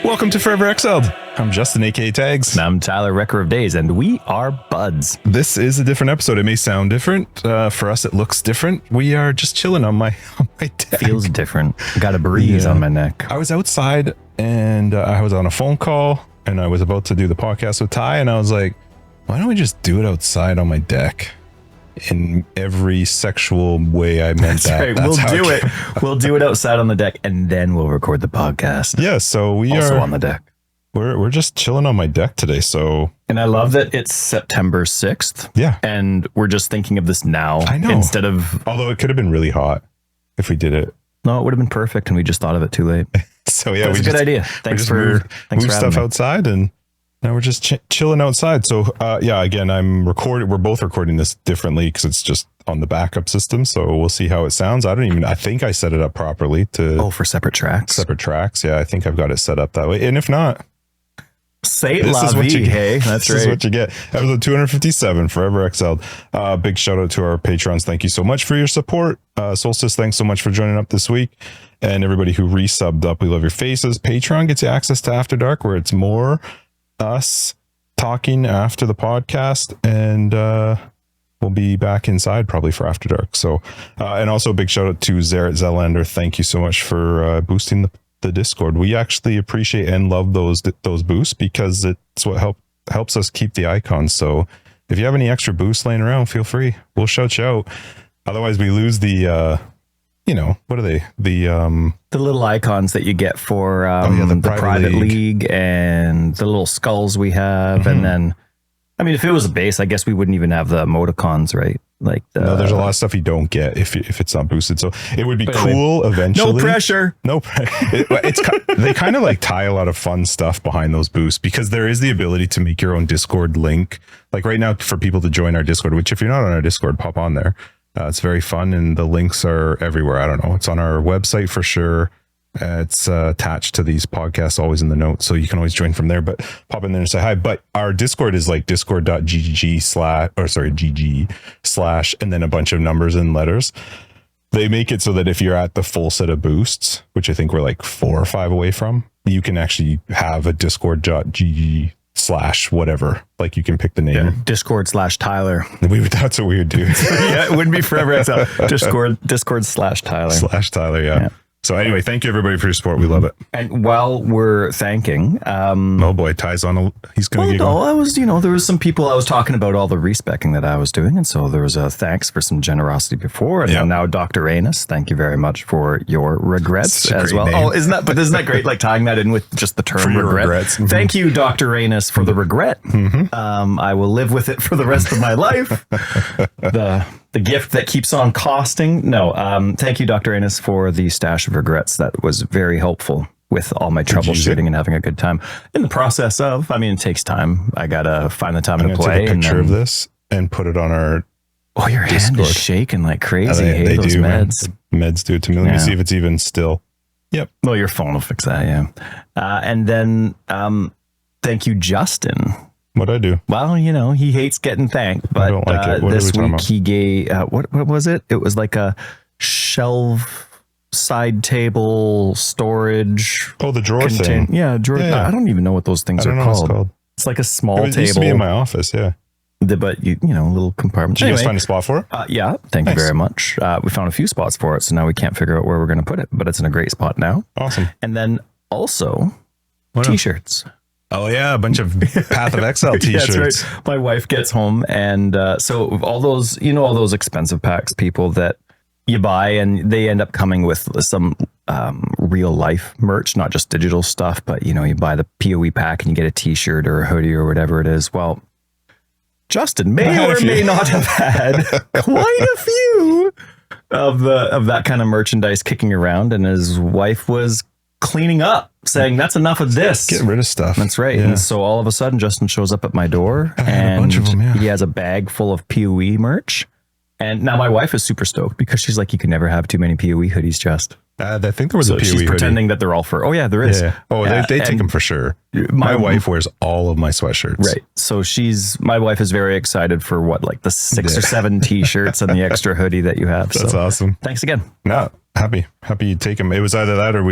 Welcome to Forever Exiled. I'm Justin, aka Tags. And I'm Tyler, Wrecker of Days, and we are buds. This is a different episode. It may sound different. For us, it looks different. We are just chilling on my deck. Feels different. Got a breeze on my neck. I was outside and I was on a phone call and I was about to do the podcast with Ty, and I was like, why don't we just do it outside on my deck? In every sexual way I meant That's right. We'll do it outside on the deck, and then we'll record the podcast. Yeah, so we also are on the deck. We're just chilling on my deck today. So, and I love that it's September 6th. Yeah, and we're just thinking of this now. I know. Instead of, although it could have been really hot if we did it. No, it would have been perfect, and we just thought of it too late. So yeah, it's a good idea. Thanks for moving stuff outside, and now we're just chilling outside. So yeah, again, we're both recording this differently because it's just on the backup system. So we'll see how it sounds. I think I set it up properly for separate tracks. Separate tracks. Yeah, I think I've got it set up that way. And if not, say it, la vie. Hey, that's right. This is what you get. Episode 257, Forever Exiled. Big shout out to our patrons. Thank you so much for your support. Solstice, thanks so much for joining up this week. And everybody who resubbed up, we love your faces. Patreon gets you access to After Dark, where it's more us talking after the podcast, and we'll be back inside probably for After Dark. So and also a big shout out to Zaret Zelander. Thank you so much for boosting the Discord. We actually appreciate and love those boosts because it's what helps us keep the icons. So if you have any extra boosts laying around, feel free, we'll shout you out. Otherwise we lose the what are they? The little icons that you get for the private league and the little skulls we have. Mm-hmm. And then, I mean, if it was a base, I guess we wouldn't even have the emoticons, right? Like no, there's a lot of stuff you don't get if it's not boosted. So it would be cool eventually. No pressure. They kind of like tie a lot of fun stuff behind those boosts because there is the ability to make your own Discord link. Like right now for people to join our Discord, which if you're not on our Discord, pop on there. It's very fun, and the links are everywhere. I don't know. It's on our website for sure. It's attached to these podcasts, always in the notes, so you can always join from there. But pop in there and say hi. But our Discord is like discord.gg/, and then a bunch of numbers and letters. They make it so that if you're at the full set of boosts, which I think we're like 4 or 5 away from, you can actually have a discord.gg/ whatever, like you can pick the name. Yeah, Discord/Tyler. That's what we would do. Yeah, it wouldn't be Forever Exiled. Discord/Tyler. Tyler. Yeah. So anyway, thank you everybody for your support. We love it. And while we're thanking, oh boy, Ty's on. He's going to giggle. No, I was, there was some people I was talking about all the respecking that I was doing, and so there was a thanks for some generosity before, and now Dr. Anus, thank you very much for your regrets as well. Name. Oh, isn't that great? Like tying that in with just the term regrets. Mm-hmm. Thank you, Dr. Anus, for the regret. Mm-hmm. I will live with it for the rest of my life. The gift that keeps on costing. No, thank you, Dr. Anus, for the stash of regrets. That was very helpful with all my troubleshooting and having a good time. In the process of, it takes time. I got to find the time to play. Take a picture of this and put it on our Oh, your hand is shaking like crazy. They those do, meds. Man. Meds do it to me. Let me see if it's even still. Yep. Well, your phone will fix that, yeah. And then thank you, Justin. What'd I do? Well, he hates getting thanked, but I don't like it. this week he gave, what was it? It was like a shelf side table storage. Oh, the drawer thing. Yeah, drawer. Yeah. I don't even know what those things are called. It's like a small table. It used to be in my office, yeah. But little compartment. Did you guys find a spot for it? Yeah, thank you very much. We found a few spots for it, so now we can't figure out where we're going to put it, but it's in a great spot now. Awesome. And then also t-shirts. Oh yeah, a bunch of pathofexile t-shirts. That's right. My wife gets home, and so all those, all those expensive packs, people that you buy, and they end up coming with some real life merch, not just digital stuff, but you buy the POE pack and you get a t-shirt or a hoodie or whatever it is. Well, Justin may or may not have had quite a few of that kind of merchandise kicking around, and his wife was cleaning up, saying that's enough of this. Get rid of stuff. That's right. Yeah. And so all of a sudden, Justin shows up at my door, and a bunch of them, he has a bag full of POE merch. And now my wife is super stoked because she's like, you can never have too many POE hoodies, just. I think there was a POE she's pretending that they're all for. Oh yeah, there is. Yeah. Oh, they take them for sure. My wife wears all of my sweatshirts. Right. So my wife is very excited for the 6 or 7 t-shirts and the extra hoodie that you have. That's awesome. Thanks again. No, happy you take them. It was either that or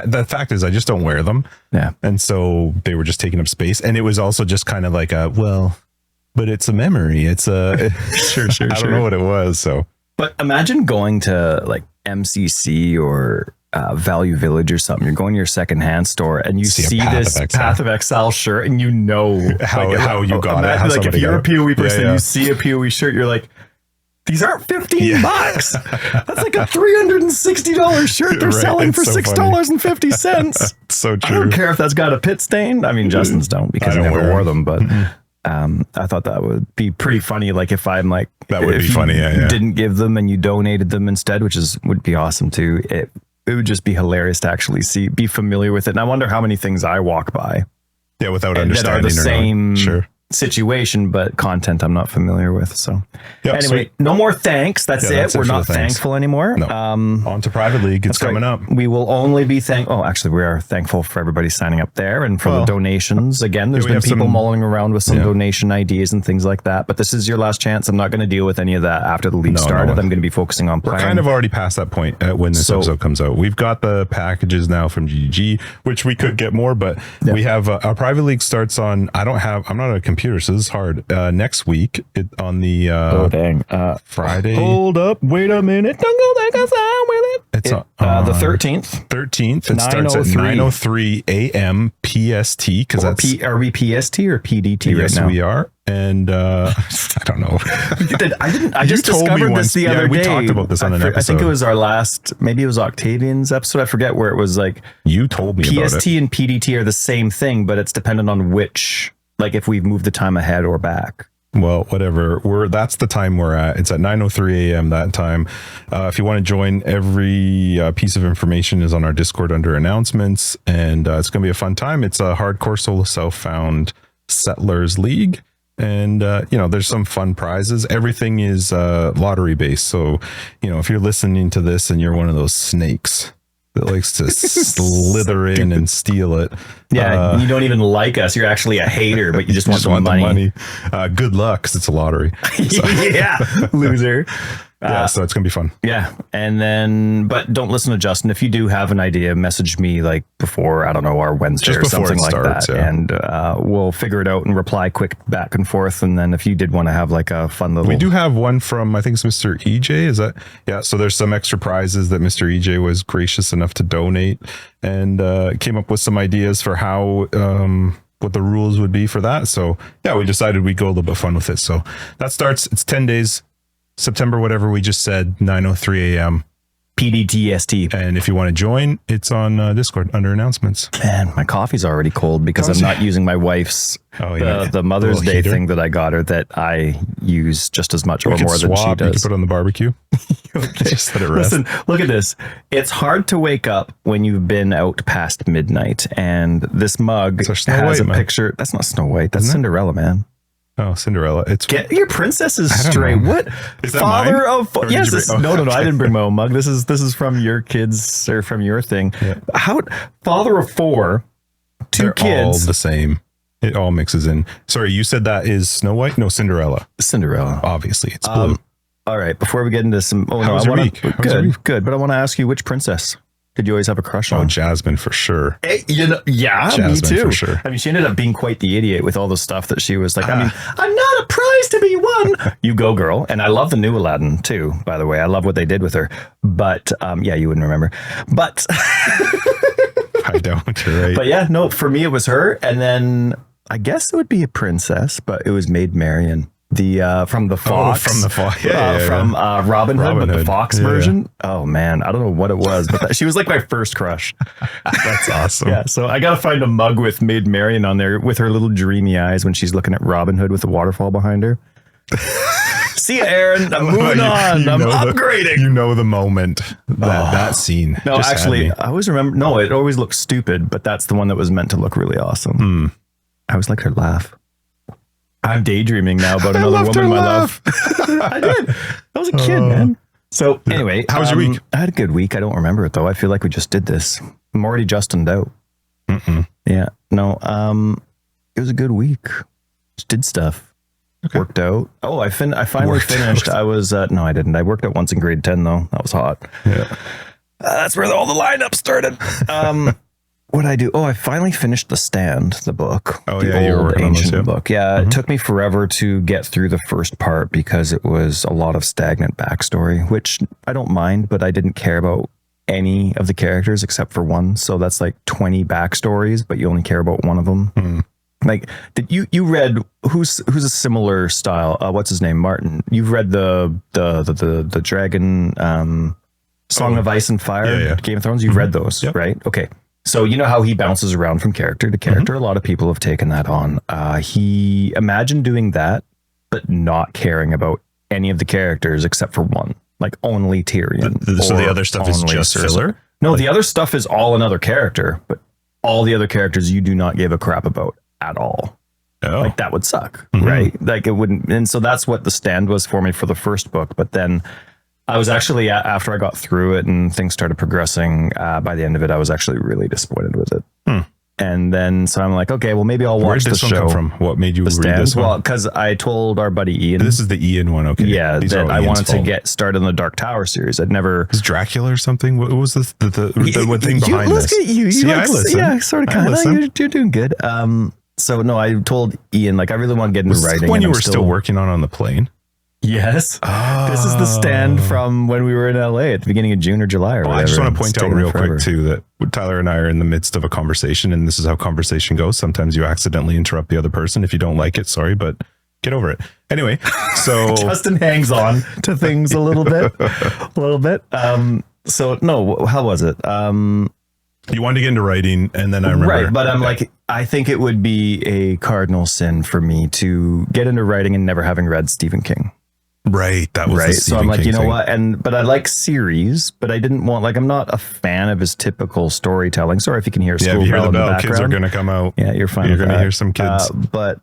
the fact is I just don't wear them. Yeah. And so they were just taking up space. And it was also just kind of like but it's a memory. It's a, sure. I don't know what it was. So, but imagine going to like MCC or Value Village or something. You're going to your secondhand store and you see this Path of Exile shirt and you know how you got it. How like if you're a PoE person, you see a PoE shirt, you're like, these aren't $15. That's like a $360 shirt they're selling for $6.50. So true. I don't care if that's got a pit stain. I mean, Justin's don't because he never wore them, but I thought that would be pretty funny. Like if I'm like, that would be funny. Yeah. Didn't give them and you donated them instead, would be awesome too. It would just be hilarious to actually be familiar with it. And I wonder how many things I walk by. Yeah, without understanding that are the same sure. situation, but content I'm not familiar with. So anyway, no more thanks. That's it. We're not thankful anymore. No. On to Private League. It's coming up. We will only be actually we are thankful for everybody signing up there and for the donations. Again, there's been people mulling around with some donation ideas and things like that, but this is your last chance. I'm not going to deal with any of that after the league started. I'm going to be focusing on playing. We're kind of already past that point when this episode comes out. We've got the packages now from GG, which we could get more, but we have our Private League starts on, I'm not a computer, so this is hard. Next week on the Friday. Hold up, wait a minute. Don't go back outside with it. It's the 13th. 13th. It starts at 9:03 a.m. PST because are we PST or PDT right now? Yes, we are. And I don't know. I just discovered this the other day. We talked about this on an episode. I think it was our last, maybe it was Octavian's episode. I forget where it was like. You told me PST about it. PST and PDT are the same thing, but it's dependent on which, like if we've moved the time ahead or back. Well, whatever. That's the time we're at. It's at 9:03 a.m. that time. If you want to join, every piece of information is on our Discord under announcements, and it's going to be a fun time. It's a hardcore solo self-found Settlers League. And, there's some fun prizes. Everything is lottery based. So, if you're listening to this and you're one of those snakes that likes to slither in and steal it. Yeah, you don't even like us. You're actually a hater, but you just want the money. Good luck, because it's a lottery. So. Yeah, loser. So it's going to be fun. Yeah. And then, but don't listen to Justin. If you do have an idea, message me like before, I don't know, our Wednesday or something like that. Yeah. And we'll figure it out and reply quick back and forth. And then if you did want to have like a fun little... We do have one from, I think it's Mr. EJ. Is that? Yeah. So there's some extra prizes that Mr. EJ was gracious enough to donate and came up with some ideas for how... what the rules would be for that. So yeah, we decided we'd go a little bit fun with it. So that starts, it's 10 days. September, whatever we just said, 9:03 a.m. PDTST. And if you want to join, it's on Discord under announcements. Man, my coffee's already cold because I'm not using my wife's the Mother's Day thing that I got her that I use just as much or more than she does. You can put it on the barbecue. Just let it rest. Listen, look at this. It's hard to wake up when you've been out past midnight, and this mug has a picture. That's not Snow White. That's Cinderella, man. Oh, Cinderella. Get your princesses straight. What? Is that father mine? Of yes. No. I didn't bring my own mug. This is from your kids or from your thing. Yeah. How father of 4, 2 They're kids. All the same. It all mixes in. Sorry, you said that is Snow White? No, Cinderella. Cinderella. Obviously, it's blue. All right. Before we get into some, How was your week? Good. But I want to ask you, which princess did you always have a crush on? Oh, Jasmine for sure. Yeah, Jasmine, me too. For sure. I mean, she ended up being quite the idiot with all the stuff that she was like, I mean, I'm not a prize to be won. You go, girl. And I love the new Aladdin too, by the way. I love what they did with her. But yeah, you wouldn't remember. But I don't, you're right. But yeah, no, for me it was her. And then I guess it would be a princess, but it was Maid Marian. From the Fox, from Robin Hood, but the Fox version. Oh man, I don't know what it was, but she was like my first crush. That's awesome. Yeah, so I gotta find a mug with Maid Marian on there with her little dreamy eyes when she's looking at Robin Hood with the waterfall behind her. See ya, Aaron. I'm moving on. I'm upgrading. You know the moment that scene. No, actually, I always remember. No, it always looked stupid, but that's the one that was meant to look really awesome. I always liked her laugh. I'm daydreaming now about another woman in my life. I did. I was a kid, man. So anyway, how was your week? I had a good week. I don't remember it though. I feel like we just did this. I'm already Justined out. Yeah. No. It was a good week. Just did stuff. Okay. Worked out. Oh, I finally finished. I was no, I didn't. I worked out once in grade 10 though. That was hot. Yeah. That's where all the lineup started. What I do? Oh, I finally finished The Stand, the book. Oh, the yeah, old ancient book. Yeah, Mm-hmm. It took me forever to get through the first part because it was a lot of stagnant backstory, which I don't mind, but I didn't care about any of the characters except for one. So that's like 20 backstories, but you only care about one of them. Mm. Like, did you read who's a similar style? What's his name? Martin. You've read the Dragon Song of Ice and Fire, Game of Thrones. You've read those, right? Okay. So you know how he bounces around from character to character. A lot of people have taken that on. He imagined doing that, but not caring about any of the characters except for one, like only Tyrion. So the other stuff is just filler? No, the other stuff is all another character, but all the other characters you do not give a crap about at all. Oh. Like that would suck, right? Like it wouldn't. And so that's what The Stand was for me for the first book. But then I was actually, after I got through it and things started progressing, by the end of it, I was actually really disappointed with it. And then, so I'm like, okay, well, maybe I'll watch the show. Where did this one come from? What made you read this one? Well, because I told our buddy Ian. This is the Ian one, okay. Yeah, that I wanted to get started in the Dark Tower series. I'd never... Is Dracula or something? What was the what thing behind this? Look at you. I listen. Yeah, sort of, kind of. You're doing good. So no, I told Ian, like, I really want to get into writing. When you were still working on the plane? Yes. Oh. This is The Stand from when we were in LA at the beginning of June or July or whatever. I just want to point out real quick too that Tyler and I are in the midst of a conversation, and this is how conversation goes. Sometimes you accidentally interrupt the other person. If you don't like it, sorry, but get over it. Anyway, so Justin hangs on to things a little bit. So no, how was it? You wanted to get into writing, and then I remember. Right, but I'm like, I think it would be a cardinal sin for me to get into writing and never having read Stephen King. Right, that was right. So I'm like, King you know thing. what? But I like series, but I didn't want, like, I'm not a fan of his typical storytelling. Sorry if you can hear school if you hear bell the in the bell, background. kids are going to come out. Yeah, you're fine. You're going to hear some kids. But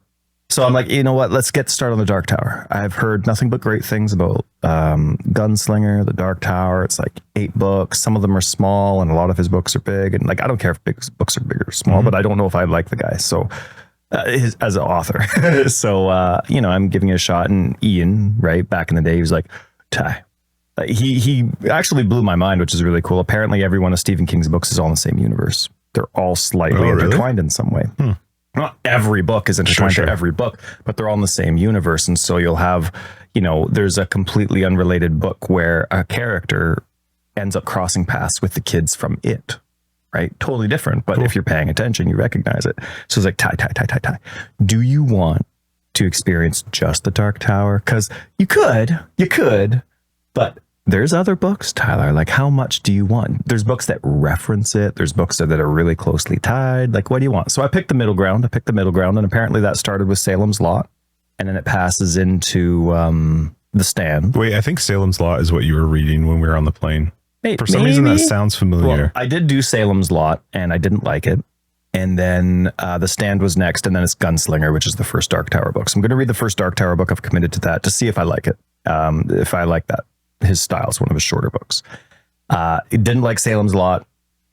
so I'm like, you know what? Let's get started on the Dark Tower. I've heard nothing but great things about Gunslinger, the Dark Tower. It's like 8 books. Some of them are small, and a lot of his books are big. And like, I don't care if books are big or small, but I don't know if I like the guy. So as an author, so I'm giving it a shot. And Ian, right back in the day, he was like, Ty. He actually blew my mind, which is really cool. Apparently, every one of Stephen King's books is all in the same universe. They're all slightly intertwined in some way. Not every book is intertwined to every book, but they're all in the same universe. And so you'll have, there's a completely unrelated book where a character ends up crossing paths with the kids from It, right? Totally different. But if you're paying attention, you recognize it. So it's like, Ty. Do you want to experience just the Dark Tower? Because you could, but there's other books, Tyler. Like, how much do you want? There's books that reference it. There's books that are really closely tied. Like, what do you want? So I picked the middle ground. And apparently that started with Salem's Lot, and then it passes into The Stand. Wait, I think Salem's Lot is what you were reading when we were on the plane. Hey, for some reason, that sounds familiar. Well, I did do Salem's Lot, and I didn't like it. And then The Stand was next, and then it's Gunslinger, which is the first Dark Tower book. So I'm going to read the first Dark Tower book. I've committed to that to see if I like it. If I like that. His style is one of his shorter books. Didn't like Salem's Lot,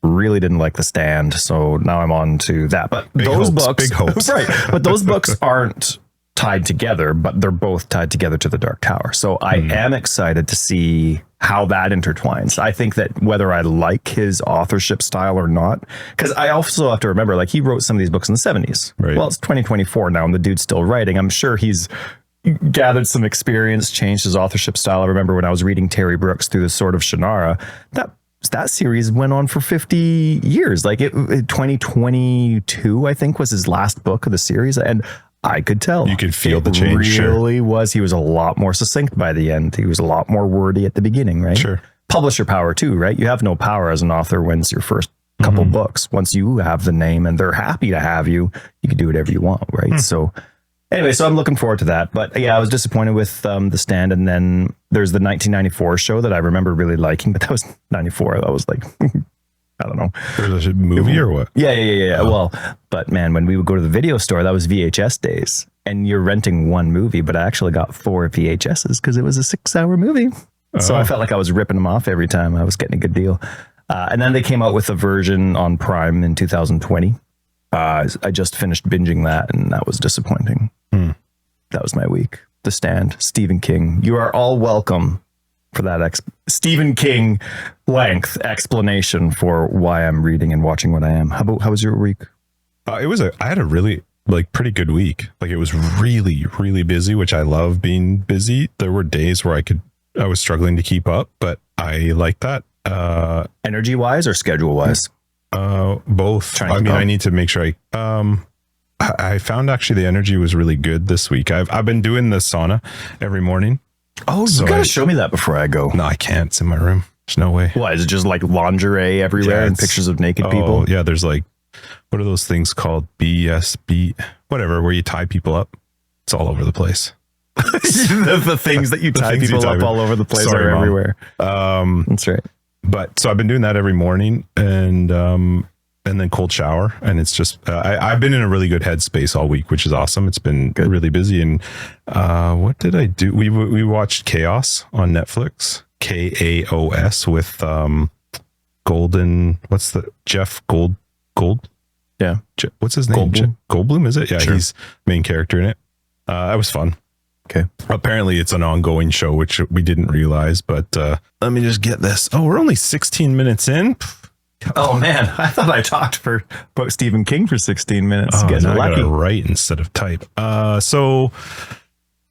really didn't like The Stand, so now I'm on to that. But big hopes, right? But those books aren't tied together, but they're both tied together to the Dark Tower. So I am excited to see how that intertwines. I think that whether I like his authorship style or not, because I also have to remember, like, he wrote some of these books in the 70s. Right. Well, it's 2024 now, and the dude's still writing. I'm sure he's gathered some experience, changed his authorship style. I remember when I was reading Terry Brooks through the Sword of Shannara, that series went on for 50 years. Like 2022, I think, was his last book of the series. And I could tell. You could feel the change. Really was. He was a lot more succinct by the end. He was a lot more wordy at the beginning, right? Sure. Publisher power too, right? You have no power as an author when it's your first couple books. Once you have the name and they're happy to have you, you can do whatever you want, right? So anyway, so I'm looking forward to that. But yeah, I was disappointed with The Stand. And then there's the 1994 show that I remember really liking, but that was 94. That was like, I don't know. There's a movie or what? Yeah. Oh. Well, but man, when we would go to the video store, that was VHS days. And you're renting one movie, but I actually got 4 VHSs because it was a 6-hour movie. So I felt like I was ripping them off every time. I was getting a good deal. And then they came out with a version on Prime in 2020. I just finished binging that, and that was disappointing. That was my week. The Stand, Stephen King. You are all welcome for that Stephen King length explanation for why I'm reading and watching what I am. How was your week? I had a really pretty good week. Like, it was really, really busy, which I love being busy. There were days where I was struggling to keep up, but I like that. Energy wise or schedule wise? Both. I need to make sure I found actually the energy was really good this week. I've been doing the sauna every morning. Oh, so you gotta show me that before I go. No, I can't. It's in my room. There's no way. Why? Is it just like lingerie everywhere and pictures of naked people? Yeah, there's like, what are those things called? BSB, whatever, where you tie people up. It's all over the place. the things that you tie people up all over the place are everywhere. That's right. But so I've been doing that every morning, and then cold shower, and it's just I've been in a really good headspace all week, which is awesome. It's been really busy. And what did I do? We watched Chaos on Netflix, KAOS, with Golden. What's the Jeff Gold? Yeah. What's his name? Goldblum, is it? Yeah, sure. He's main character in it. That was fun. Okay. Apparently it's an ongoing show, which we didn't realize, but let me just get this. Oh, we're only 16 minutes in. Oh man, I thought I talked about Stephen King for 16 minutes. Oh, Getting lucky. I gotta write instead of type. So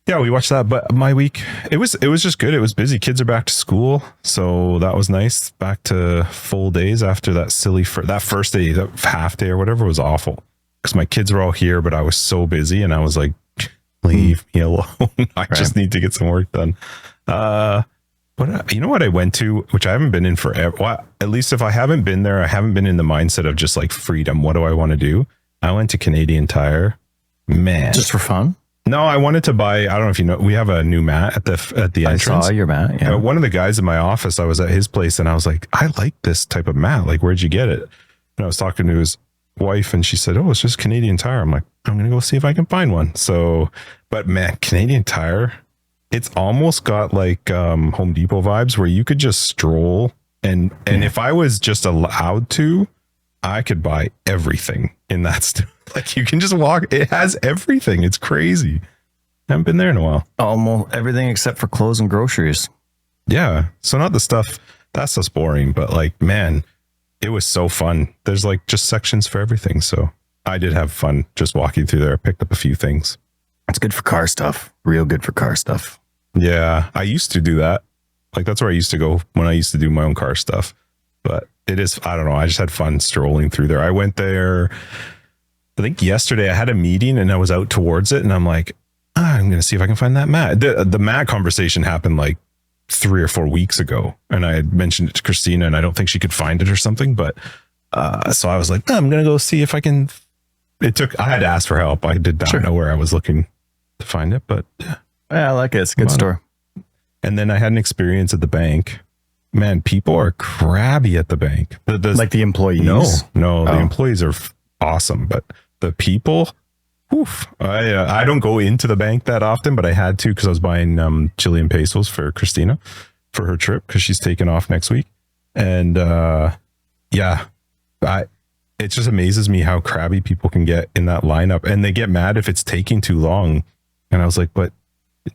yeah, we watched that, but my week, it was just good. It was busy. Kids are back to school, so that was nice. Back to full days after that that first day, that half day or whatever was awful because my kids were all here, but I was so busy and I was like, leave me alone. I just need to get some work done. You know what I went to, which I haven't been in forever. Well, at least if I haven't been there, I haven't been in the mindset of just like freedom. What do I want to do? I went to Canadian Tire. Man. Just for fun? No, I wanted to buy, I don't know if you know, we have a new mat at the entrance. I saw your mat, yeah. One of the guys in my office, I was at his place and I was like, I like this type of mat. Like, where'd you get it? And I was talking to his wife and she said, oh, it's just Canadian Tire. I'm like, I'm going to go see if I can find one. So, but man, Canadian Tire, it's almost got like Home Depot vibes where you could just stroll and if I was just allowed to, I could buy everything in that store. Like, you can just walk. It has everything. It's crazy. I haven't been there in a while. Almost everything except for clothes and groceries. Yeah. So not the stuff that's just boring, but like, man, it was so fun. There's like just sections for everything. So I did have fun just walking through there. I picked up a few things. It's good for car stuff. Real good for car stuff. Yeah. I used to do that. Like, that's where I used to go when I used to do my own car stuff. But it is, I don't know. I just had fun strolling through there. I went there, I think yesterday I had a meeting and I was out towards it and I'm like, I'm going to see if I can find that mat. The mat conversation happened like 3 or 4 weeks ago. And I had mentioned it to Christina and I don't think she could find it or something. But so I was like, I'm going to go see if I can. I had to ask for help. I did not know where I was looking to find it, but yeah, I like it. It's a good store. And then I had an experience at the bank. Man, people are crabby at the bank. Like the employees? No, the employees are awesome, but the people, oof. I don't go into the bank that often, but I had to because I was buying Chilean pesos for Christina for her trip because she's taking off next week. And it just amazes me how crabby people can get in that lineup, and they get mad if it's taking too long. And I was like, but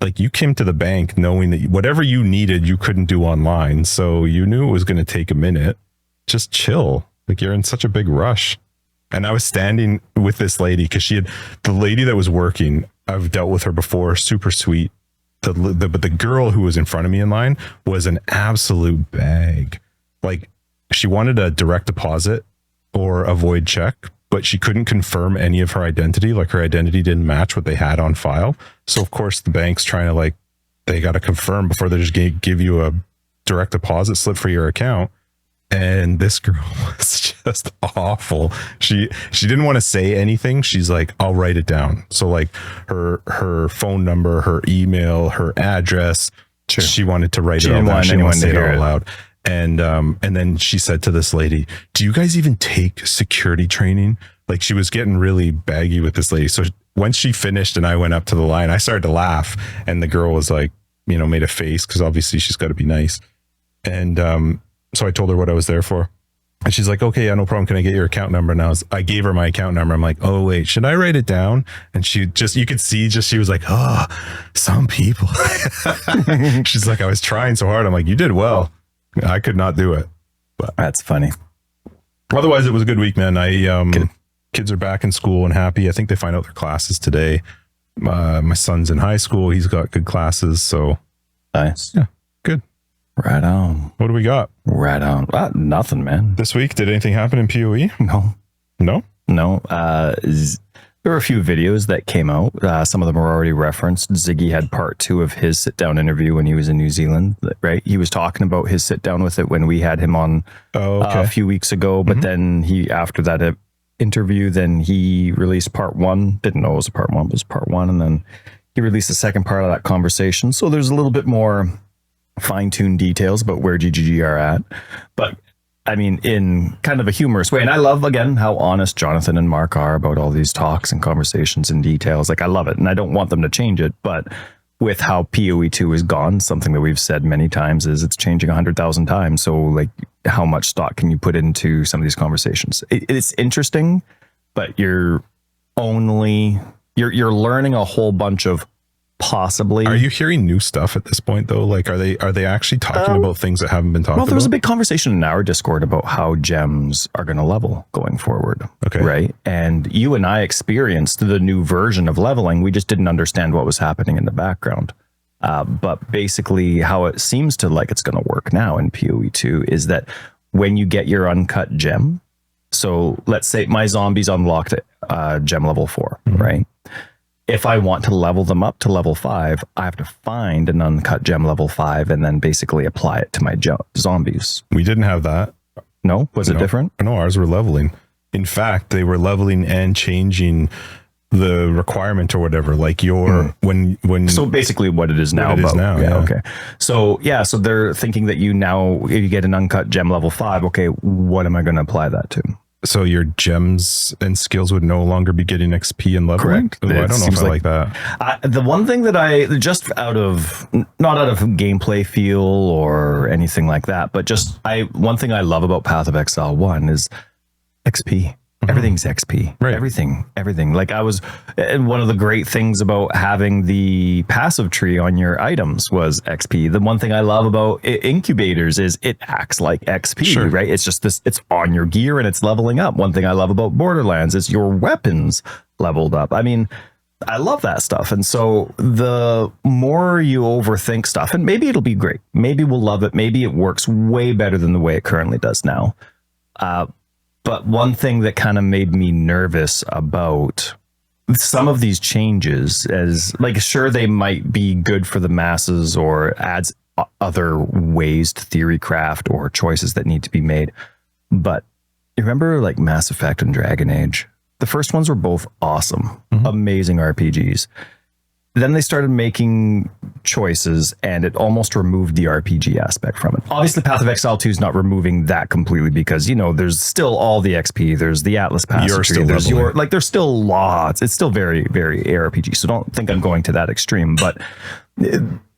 like, you came to the bank knowing that whatever you needed, you couldn't do online. So you knew it was going to take a minute. Just chill. Like, you're in such a big rush. And I was standing with this lady because the lady that was working, I've dealt with her before, super sweet. But the girl who was in front of me in line was an absolute bag. Like, she wanted a direct deposit or a void check, but she couldn't confirm any of her identity. Like, her identity didn't match what they had on file. So of course the bank's trying to they got to confirm before they just give you a direct deposit slip for your account. And this girl was just awful. She didn't want to say anything. She's like, I'll write it down. So like her phone number, her email, her address, she wanted to write it all down. She didn't want to say it out loud. And then she said to this lady, do you guys even take security training? Like, she was getting really baggy with this lady. So once she finished and I went up to the line, I started to laugh. And the girl was like, made a face because obviously she's got to be nice. And so I told her what I was there for. And she's like, okay, yeah, no problem. Can I get your account number? And I gave her my account number. I'm like, oh, wait, should I write it down? And she just, you could see just, she was like, oh, some people. She's like, I was trying so hard. I'm like, you did well. I could not do it. But that's funny. Otherwise, it was a good week, man. Kids are back in school and happy. I think they find out their classes today. My son's in high school. He's got good classes. So nice. Yeah, good. Right on. What do we got? Right on. Nothing, man. This week, did anything happen in PoE? No. There were a few videos that came out. Some of them were already referenced. Ziggy had part 2 of his sit-down interview when he was in New Zealand, right? He was talking about his sit-down with it when we had him on a few weeks ago. But then after that interview, then he released part 1. Didn't know it was a part 1, but it was part 1. And then he released the second part of that conversation. So there's a little bit more fine-tuned details about where GGG are at. But I mean, in kind of a humorous way. And I love, again, how honest Jonathan and Mark are about all these talks and conversations and details. Like, I love it. And I don't want them to change it. But with how PoE 2 is gone, something that we've said many times is it's changing 100,000 times. So, like, how much stock can you put into some of these conversations? It's interesting, but you're learning a whole bunch of possibly. Are you hearing new stuff at this point though? Like, are they actually talking about things that haven't been talked about? Well, there was a big conversation in our Discord about how gems are going to level going forward. Okay. Right. And you and I experienced the new version of leveling. We just didn't understand what was happening in the background. But basically how it seems to like it's going to work now in PoE 2 is that when you get your uncut gem, so let's say my zombies unlocked at gem level 4, right? If I want to level them up to level 5, I have to find an uncut gem level 5 and then basically apply it to my zombies. We didn't have that. No? Was it different? No, ours were leveling. In fact, they were leveling and changing the requirement or whatever. Like when so basically what it is now. What it is now. Yeah. Okay. So so they're thinking that if you get an uncut gem level 5, okay, what am I going to apply that to? So your gems and skills would no longer be getting XP and leveling? Correct. Ooh, I don't know if I like that. The one thing that I, just not out of gameplay feel or anything like that, but one thing I love about Path of Exile 1 is XP. Everything's XP. Right. Everything. Like and one of the great things about having the passive tree on your items was XP. The one thing I love about incubators is it acts like XP, right? It's just it's on your gear and it's leveling up. One thing I love about Borderlands is your weapons leveled up. I mean, I love that stuff. And so the more you overthink stuff, and maybe it'll be great. Maybe we'll love it. Maybe it works way better than the way it currently does now. But one thing that kind of made me nervous about some of these changes is, like, sure, they might be good for the masses or adds other ways to theory craft or choices that need to be made. But you remember like Mass Effect and Dragon Age? The first ones were both awesome, amazing RPGs. Then they started making choices and it almost removed the RPG aspect from it. Obviously, Path of Exile 2 is not removing that completely because, there's still all the XP. There's the Atlas Pass. There's still lots. It's still very, very ARPG. So don't think I'm going to that extreme, but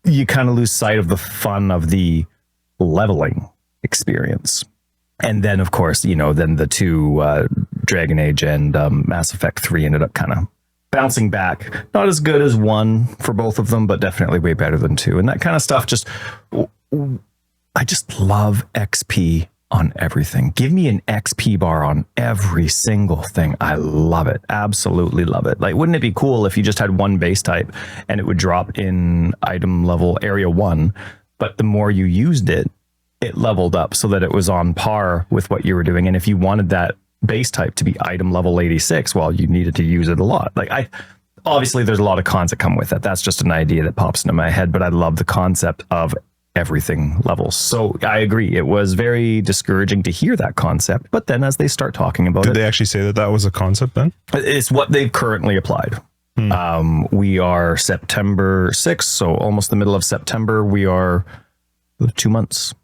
you kind of lose sight of the fun of the leveling experience. And then, of course, then the two Dragon Age and Mass Effect 3 ended up kind of bouncing back. Not as good as 1 for both of them, but definitely way better than 2. And that kind of stuff I just love XP on everything. Give me an XP bar on every single thing. I love it. Absolutely love it. Like, wouldn't it be cool if you just had one base type and it would drop in item level area 1, but the more you used it, it leveled up so that it was on par with what you were doing. And if you wanted that base type to be item level 86, well, you needed to use it a lot. Obviously there's a lot of cons that come with it. That's just an idea that pops into my head, but I love the concept of everything levels. So I agree. It was very discouraging to hear that concept, but then as they start talking about Did they actually say that was a concept then? It's what they've currently applied. We are September 6th, so almost the middle of September. We are 2 months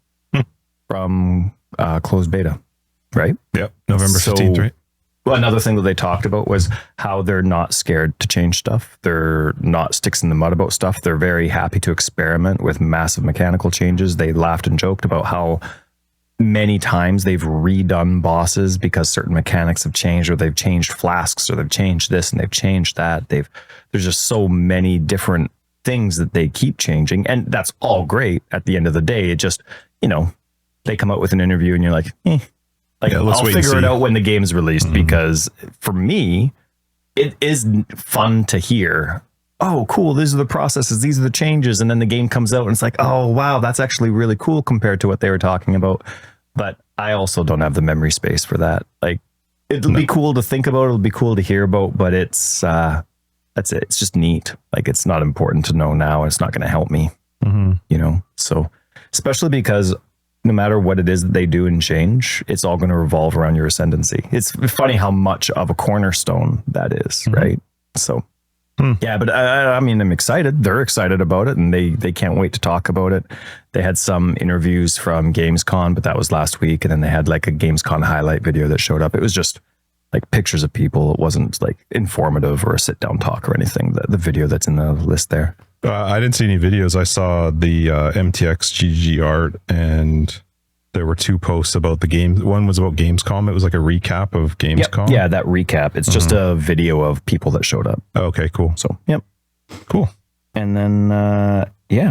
from closed beta. Right? Yep. November 15th, right? Well, another thing that they talked about was how they're not scared to change stuff. They're not sticks in the mud about stuff. They're very happy to experiment with massive mechanical changes. They laughed and joked about how many times they've redone bosses because certain mechanics have changed, or they've changed flasks, or they've changed this and they've changed that. There's just so many different things that they keep changing, and that's all great. At the end of the day, it just, they come out with an interview and you're like, I'll figure it out when the game's released. Because for me, it is fun to hear, oh, cool, these are the processes, these are the changes. And then the game comes out and it's like, oh, wow, that's actually really cool compared to what they were talking about. But I also don't have the memory space for that. Like, it'll be cool to think about, it'll be cool to hear about, but that's it. It's just neat. Like, it's not important to know now. It's not going to help me, So, especially because no matter what it is that they do and change, it's all going to revolve around your ascendancy. It's funny how much of a cornerstone that is, right? So, yeah, but I mean, I'm excited. They're excited about it, and they can't wait to talk about it. They had some interviews from Gamescom, but that was last week. And then they had like a Gamescom highlight video that showed up. It was just like pictures of people. It wasn't like informative or a sit down talk or anything. The video that's in the list there. I didn't see any videos. I saw the MTX GG art, and there were 2 posts about the game. One was about Gamescom. It was like a recap of Gamescom. Yep. Yeah, that recap. It's just a video of people that showed up. Okay, cool. So, yep. Cool. And then,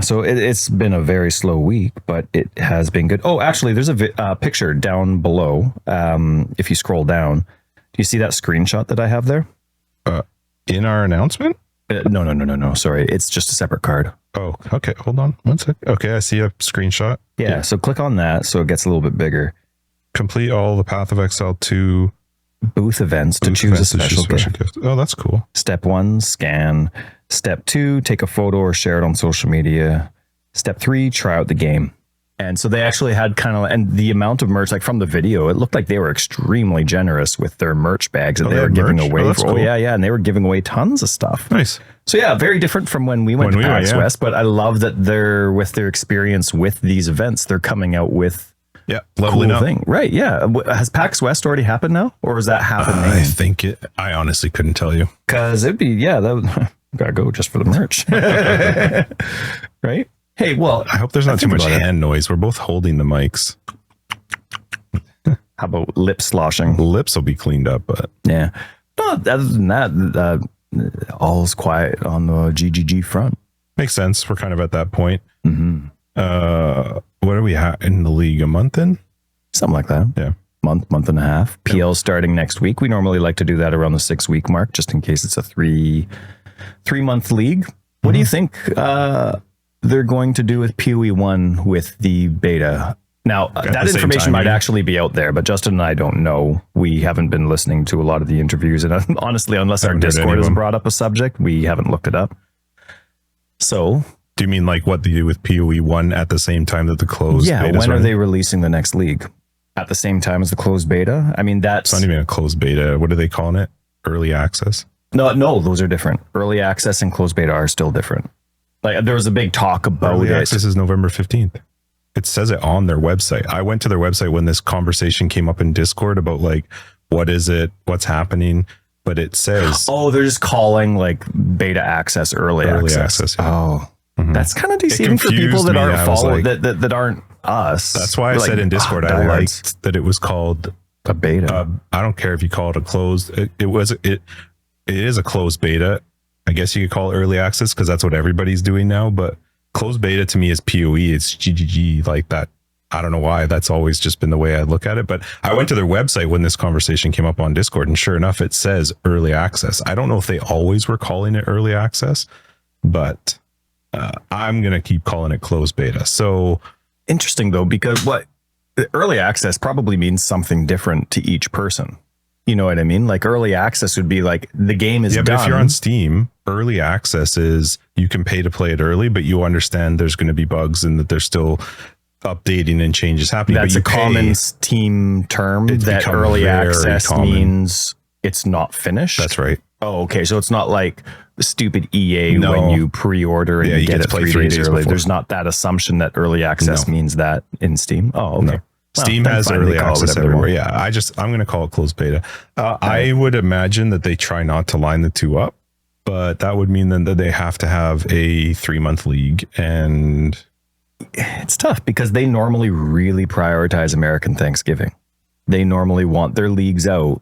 so it's been a very slow week, but it has been good. Oh, actually, there's a picture down below. If you scroll down, do you see that screenshot that I have there? In our announcement? No. Sorry. It's just a separate card. Oh, okay. Hold on 1 sec. Okay, I see a screenshot. Yeah, so click on that so it gets a little bit bigger. Complete all the Path of Exile 2 booth events to choose a special gift. Oh, that's cool. Step 1, scan. Step 2, take a photo or share it on social media. Step 3, try out the game. And so they actually had and the amount of merch, like from the video, it looked like they were extremely generous with their merch bags that they were giving away. Cool. Yeah. And they were giving away tons of stuff. Nice. So yeah, very different from when we went to PAX West, but I love that they're, with their experience with these events, they're coming out with leveling cool up. Thing. Right. Yeah. Has PAX West already happened now? Or is that happening? I honestly couldn't tell you. Cause it'd be, gotta go just for the merch. Right? Hey, well, I hope there's not too much hand noise. We're both holding the mics. How about lip sloshing? Lips will be cleaned up, but yeah. No, other than that, all's quiet on the GGG front. Makes sense. We're kind of at that point. Mm-hmm. What are we at in the league? A month in? Something like that. Yeah. Month and a half. PL starting next week. We normally like to do that around the 6-week mark, just in case it's a 3-month league. What do you think they're going to do with PoE 1 with the beta? Now, that information might actually be out there, but Justin and I don't know. We haven't been listening to a lot of the interviews, and honestly, unless our Discord has brought up a subject, we haven't looked it up. So, do you mean like what they do with PoE 1 at the same time that the closed beta? Yeah, when are they releasing the next league? At the same time as the closed beta? I mean, that's... It's not even a closed beta. What are they calling it? Early access? No, those are different. Early access and closed beta are still different. Like, there was a big talk about Early access is November 15th. It says it on their website. I went to their website when this conversation came up in Discord about like, what is it? What's happening? But it says... Oh, they're just calling like beta access early access. Yeah. Oh, that's kind of deceiving for people that aren't following, that aren't us. That's why I said in Discord, I liked that it was called a beta. I don't care if you call it a closed. It is a closed beta. I guess you could call it early access because that's what everybody's doing now. But closed beta to me is PoE. It's GGG like that. I don't know why. That's always just been the way I look at it. But I went to their website when this conversation came up on Discord, and sure enough, it says early access. I don't know if they always were calling it early access, but I'm going to keep calling it closed beta. So interesting though, because early access probably means something different to each person. You know what I mean? Like early access would be like the game is done. But if you're on Steam, early access is you can pay to play it early, but you understand there's going to be bugs and that there's still updating and changes happening. That's a common Steam term that early access means it's not finished. That's right. Oh, okay. So it's not like the stupid EA when you pre-order and you get it 3 days early. There's not that assumption that early access means that in Steam. Oh, okay. No. Steam has early access everywhere. Yeah, I'm going to call it closed beta. I would imagine that they try not to line the two up, but that would mean then that they have to have a 3-month league. And it's tough because they normally really prioritize American Thanksgiving. They normally want their leagues out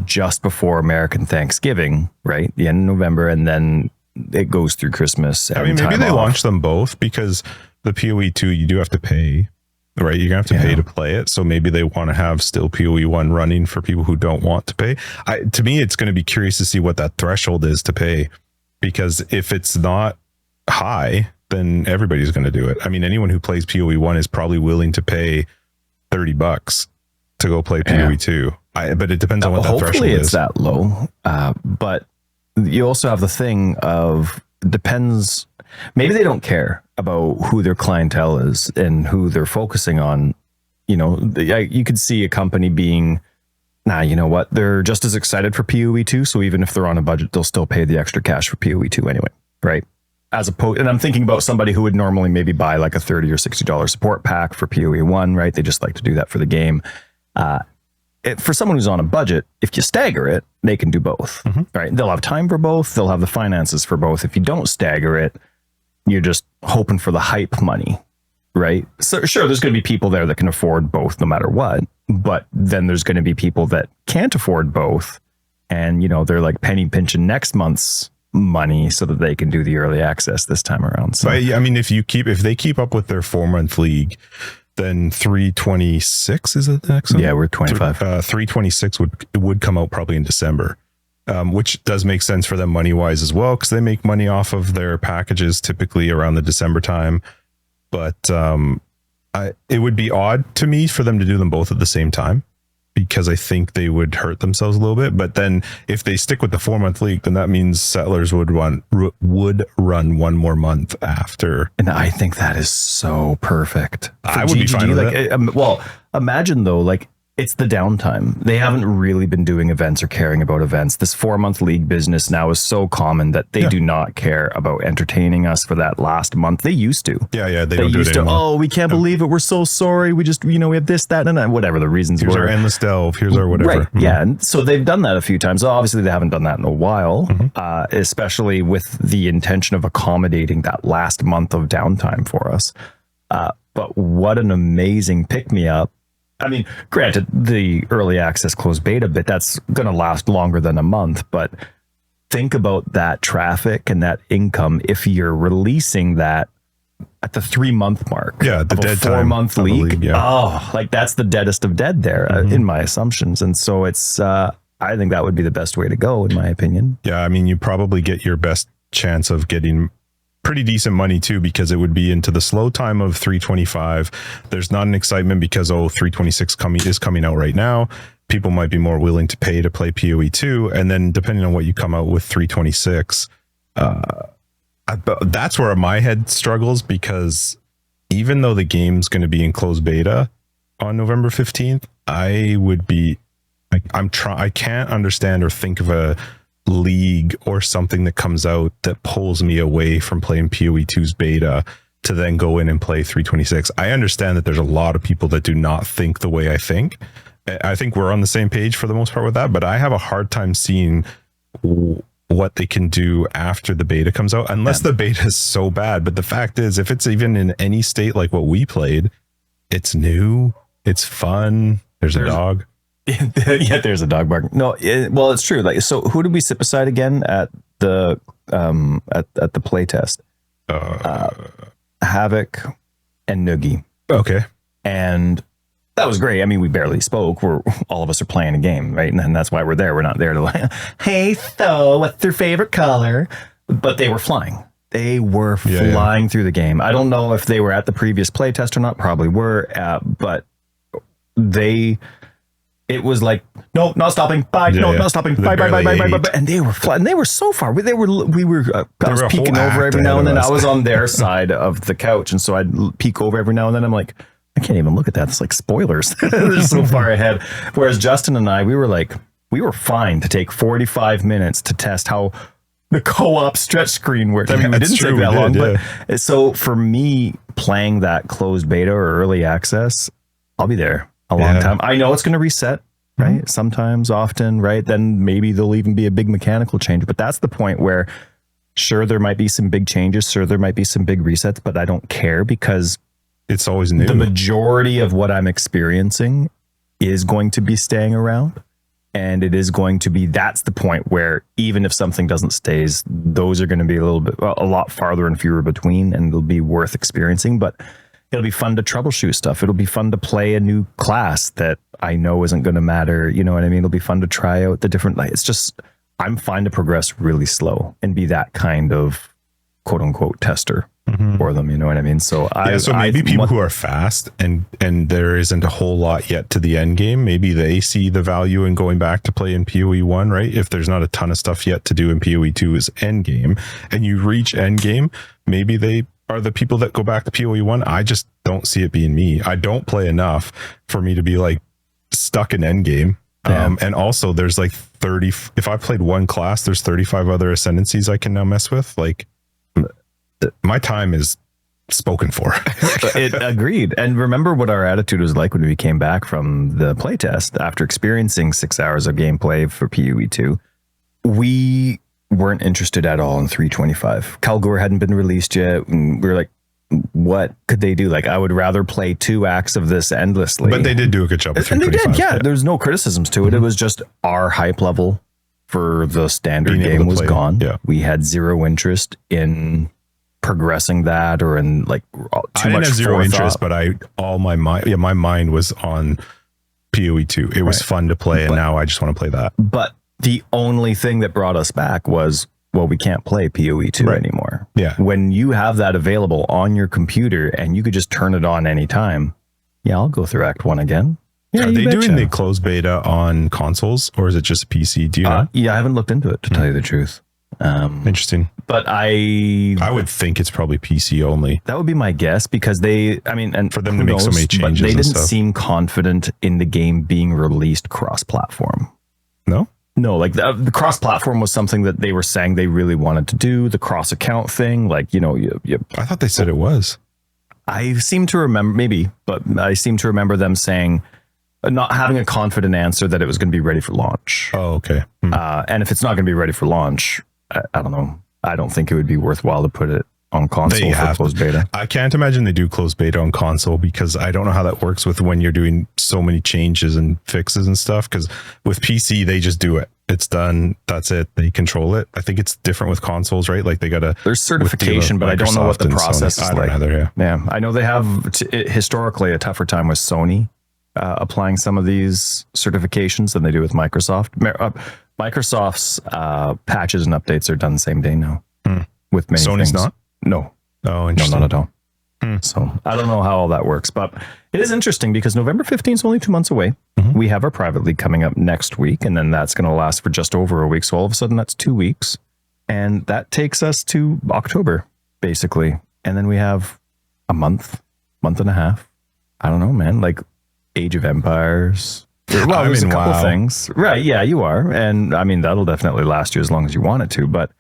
just before American Thanksgiving, right? The end of November, and then it goes through Christmas. I mean, maybe they launch them both because the PoE 2, you do have to pay, right? You're going to have to pay to play it. So maybe they want to have still PoE 1 running for people who don't want to pay. To me, it's going to be curious to see what that threshold is to pay, because if it's not high, then everybody's going to do it. I mean, anyone who plays PoE 1 is probably willing to pay $30 to go play PoE 2. But it depends on what that threshold is. Hopefully it's that low. But you also have the thing of, depends, maybe they don't care about who their clientele is and who they're focusing on. You know, you could see a company being, you know what, they're just as excited for PoE 2. So even if they're on a budget, they'll still pay the extra cash for PoE 2 anyway, right? As opposed, and I'm thinking about somebody who would normally maybe buy like a $30 or $60 support pack for PoE 1, right? They just like to do that for the game. For someone who's on a budget, if you stagger it, they can do both, right? They'll have time for both. They'll have the finances for both. If you don't stagger it, you're just hoping for the hype money, right? So sure, there's going to be people there that can afford both no matter what, but then there's going to be people that can't afford both. And, you know, they're like penny pinching next month's money so that they can do the early access this time around. So I mean, if they keep up with their 4-month league, then 326 is it the next one? Yeah, we're 25. 326 would come out probably in December, which does make sense for them money wise as well, because they make money off of their packages typically around the December time. But it would be odd to me for them to do them both at the same time, because I think they would hurt themselves a little bit. But then if they stick with the 4-month league, then that means Settlers would run 1 more month after. And I think that is so perfect. I would be fine with it. Well, imagine though, like, it's the downtime. They haven't really been doing events or caring about events. This 4-month league business now is so common that they do not care about entertaining us for that last month. They used to. Yeah, they don't do it anymore. Oh, we can't believe it. We're so sorry. We just, we have this, that, and that, whatever the reasons Here's were. our endless delve. Here's our whatever. Right. Yeah. And so they've done that a few times. Obviously, they haven't done that in a while, especially with the intention of accommodating that last month of downtime for us. But what an amazing pick-me-up. I mean, granted, the early access closed beta bit, that's going to last longer than a month, but think about that traffic and that income if you're releasing that at the 3-month mark. Yeah, the dead 4-month league. Yeah. Oh, like that's the deadest of dead there in my assumptions. And so it's, I think that would be the best way to go, in my opinion. Yeah, I mean, you probably get your best chance of getting pretty decent money too, because it would be into the slow time of 325. There's not an excitement because 326 is coming out right now. People might be more willing to pay to play PoE 2, and then depending on what you come out with 326, that's where my head struggles, because even though the game's going to be in closed beta on November 15th, I would be like, I can't understand or think of a league or something that comes out that pulls me away from playing PoE 2's beta to then go in and play 326. I understand that there's a lot of people that do not think the way I think. I think we're on the same page for the most part with that, but I have a hard time seeing what they can do after the beta comes out, unless the beta is so bad. But the fact is, if it's even in any state like what we played, it's new, it's fun, there's a dog. Yeah, there's a dog barking. No, well, it's true. Like, so who did we sit beside again at the at the play test? Havoc and Noogie. Okay, and that was great. I mean, we barely spoke. All of us are playing a game, right? And that's why we're there. We're not there to like, hey, so what's your favorite color? But they were flying. They were flying through the game. I don't know if they were at the previous play test or not. Probably were, but it was like, no, not stopping. Bye. No, not stopping. Bye. And they were flying. They were so far. I was peeking over every now and then. I was on their side of the couch, and so I'd peek over every now and then. I'm like, I can't even look at that. It's like spoilers. They're so far ahead. Whereas Justin and I, we were fine to take 45 minutes to test how the co-op stretch screen worked. I mean, it didn't take that long. But so for me, playing that closed beta or early access, I'll be there a long time. I know it's going to reset, right? Sometimes, often, right? Then maybe there'll even be a big mechanical change. But that's the point where, sure, there might be some big changes. Sure, there might be some big resets, but I don't care, because it's always new. The majority of what I'm experiencing is going to be staying around. And it is going to be, that's the point where even if something doesn't stays, those are going to be a lot farther and fewer between, and they'll be worth experiencing. But it'll be fun to troubleshoot stuff. It'll be fun to play a new class that I know isn't going to matter. You know what I mean? It'll be fun to try out the different, like, it's just, I'm fine to progress really slow and be that kind of quote unquote tester for them. You know what I mean? So maybe people who are fast and there isn't a whole lot yet to the end game, maybe they see the value in going back to play in PoE 1, right? If there's not a ton of stuff yet to do in PoE 2 is end game, and you reach end game, maybe they are the people that go back to PoE 1. I just don't see it being me. I don't play enough for me to be like stuck in end game. And also there's like 30, if I played one class, there's 35 other ascendancies I can now mess with. Like, my time is spoken for. Agreed. And remember what our attitude was like when we came back from the playtest after experiencing 6 hours of gameplay for PoE 2. We weren't interested at all in 325. Kalguur hadn't been released yet. And we were like, what could they do? Like, I would rather play 2 acts of this endlessly. But they did do a good job with 325. And they did, yeah. There's no criticisms to it. It was just our hype level for the standard game was gone. Yeah. We had zero interest in progressing that or in like too much zero interest, but my mind was on PoE 2. It was fun to play, and now I just want to play that. But the only thing that brought us back was, well, we can't play PoE 2 anymore. Yeah. When you have that available on your computer and you could just turn it on anytime, I'll go through Act 1 again. Yeah, are they doing the closed beta on consoles, or is it just PC? Do you know? Yeah, I haven't looked into it, to tell you the truth. Interesting. But I would think it's probably PC only. That would be my guess, because and for them to make so many changes, they didn't seem confident in the game being released cross-platform. No, like the cross-platform was something that they were saying they really wanted to do. The cross-account thing, like, I thought they said it was. I seem to remember, but I seem to remember them saying, not having a confident answer that it was going to be ready for launch. Oh, okay. And if it's not going to be ready for launch, I don't know. I don't think it would be worthwhile to put it on console for closed beta. I can't imagine they do closed beta on console, because I don't know how that works with when you're doing so many changes and fixes and stuff. Because with PC, they just do it. It's done. That's it. They control it. I think it's different with consoles, right? Like there's certification, but I don't know what the process is like. I don't either, yeah. I know they have historically a tougher time with Sony applying some of these certifications than they do with Microsoft. Microsoft's patches and updates are done the same day now. With many Sony's things. Not? No. Oh, interesting. No, not at all. So I don't know how all that works, but it is interesting because November 15th is only 2 months away. We have our private league coming up next week, and then that's going to last for just over a week. So all of a sudden that's 2 weeks, and that takes us to October, basically. And then we have a month and a half. I don't know, man, like Age of Empires. Well, there's a couple things. Right, yeah, you are. And I mean, that'll definitely last you as long as you want it to, but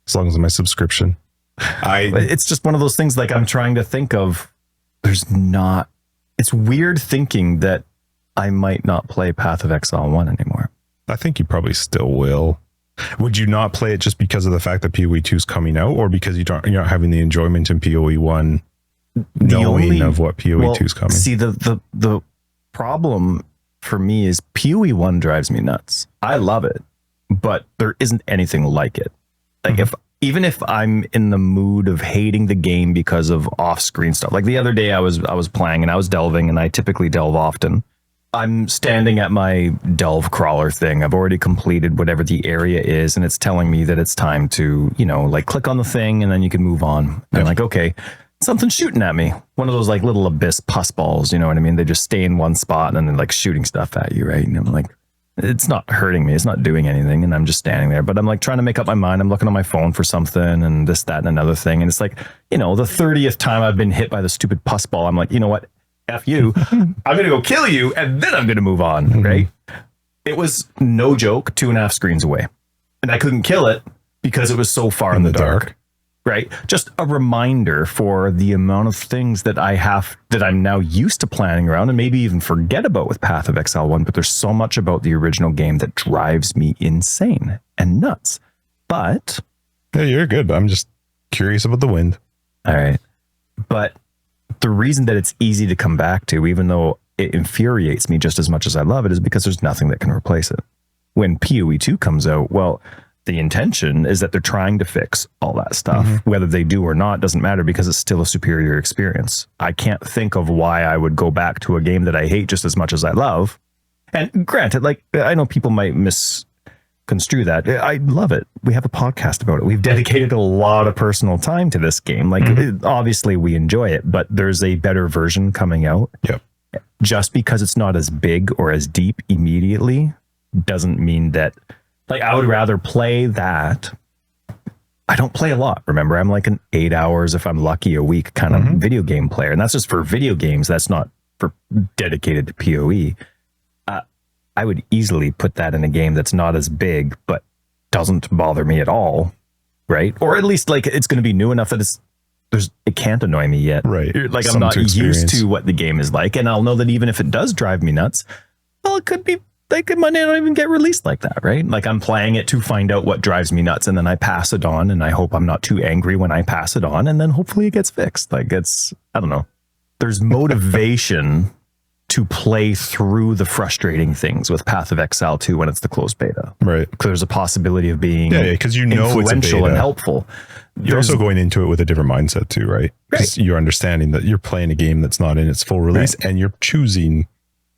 as long as my subscription. It's just one of those things, like I'm trying to think of, it's weird thinking that I might not play Path of Exile 1 anymore. I think you probably still will. Would you not play it just because of the fact that PoE 2 is coming out, or because you're not having the enjoyment in PoE 1 knowing of what PoE 2 is coming? See, the problem for me is PoE 1 drives me nuts. I love it, but there isn't anything like it. Like even if I'm in the mood of hating the game because of off-screen stuff, like the other day I was playing and I was delving, and I typically delve often. I'm standing at my delve crawler thing. I've already completed whatever the area is, and it's telling me that it's time to, like click on the thing and then you can move on. And I'm like, okay, something's shooting at me. One of those like little abyss pus balls, you know what I mean? They just stay in one spot and then they're like shooting stuff at you, right? And I'm like, it's not hurting me. It's not doing anything. And I'm just standing there, but I'm like trying to make up my mind. I'm looking on my phone for something and this, that, and another thing. And it's like, the 30th time I've been hit by the stupid pus ball, I'm like, you know what? F you. I'm going to go kill you. And then I'm going to move on. Right. It was no joke, 2.5 screens away. And I couldn't kill it because it was so far in the dark. Right. Just a reminder for the amount of things that I'm now used to planning around and maybe even forget about with Path of Exile 1. But there's so much about the original game that drives me insane and nuts. But yeah, you're good. I'm just curious about the wind. All right. But the reason that it's easy to come back to, even though it infuriates me just as much as I love it, is because there's nothing that can replace it. When PoE 2 comes out, well, the intention is that they're trying to fix all that stuff. Whether they do or not doesn't matter, because it's still a superior experience. I can't think of why I would go back to a game that I hate just as much as I love. And granted, like, I know people might misconstrue that. I love it. We have a podcast about it. We've dedicated a lot of personal time to this game. Like, obviously we enjoy it, but there's a better version coming out. Yep. Just because it's not as big or as deep immediately doesn't mean that, like, I would rather play that. I don't play a lot. Remember, I'm like an 8 hours, if I'm lucky, a week kind of video game player. And that's just for video games. That's not for dedicated to PoE. I would easily put that in a game that's not as big, but doesn't bother me at all. Right. Or at least, like, it's going to be new enough that it can't annoy me yet. Right. Like, I'm not used to what the game is like. And I'll know that even if it does drive me nuts, well, it could be, like, it might not even get released like that, right? Like, I'm playing it to find out what drives me nuts, and then I pass it on, and I hope I'm not too angry when I pass it on, and then hopefully it gets fixed. Like, I don't know. There's motivation to play through the frustrating things with Path of Exile 2 when it's the closed beta. Right. Because there's a possibility of being because you know influential and helpful. You're also going into it with a different mindset too, right? Because you're understanding that you're playing a game that's not in its full release, and you're choosing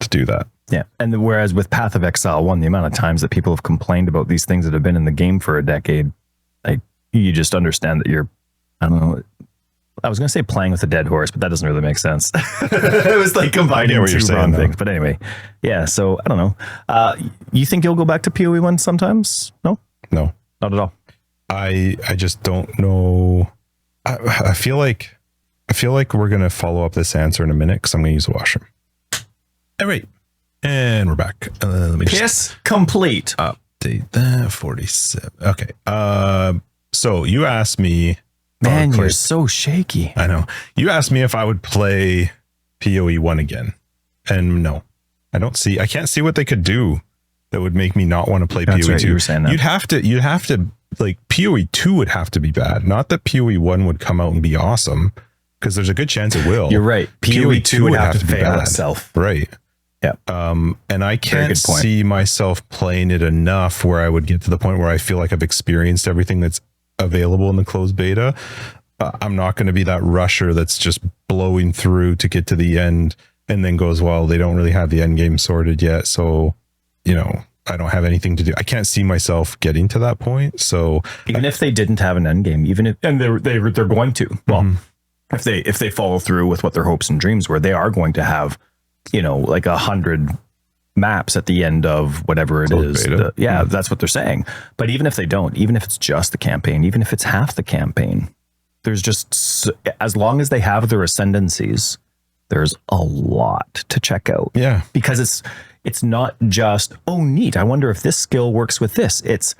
to do that. Yeah. And whereas with Path of Exile 1, the amount of times that people have complained about these things that have been in the game for a decade, like, you just understand that you're, I don't know, I was going to say playing with a dead horse, but that doesn't really make sense. It was like combining two wrong things. But anyway, yeah. So I don't know. You think you'll go back to PoE 1 sometimes? No? No. Not at all. I just don't know. I feel like we're going to follow up this answer in a minute, because I'm going to use the washroom. All right. And we're back. Let me just complete. Update that. 47. Okay. So you asked me. Man, you're so shaky. I know. You asked me if I would play PoE 1 again. And no, I can't see what they could do that would make me not want to play PoE 2. You were saying that. You'd have to, like, PoE 2 would have to be bad. Not that PoE 1 would come out and be awesome, because there's a good chance it will. You're right. PoE 2 would have to fail itself. Right. Yeah. And I can't see myself playing it enough where I would get to the point where I feel like I've experienced everything that's available in the closed beta. I'm not going to be that rusher that's just blowing through to get to the end and then goes, well, they don't really have the end game sorted yet. So, I don't have anything to do. I can't see myself getting to that point. So even if they didn't have an end game, and they're going to, well, if they follow through with what their hopes and dreams were, they are going to have, like 100 maps at the end of whatever it is. That's what they're saying. But even if they don't, even if it's just the campaign, even if it's half the campaign, there's just, as long as they have their ascendancies, there's a lot to check out. Yeah. Because it's not just, oh, neat, I wonder if this skill works with this. It's,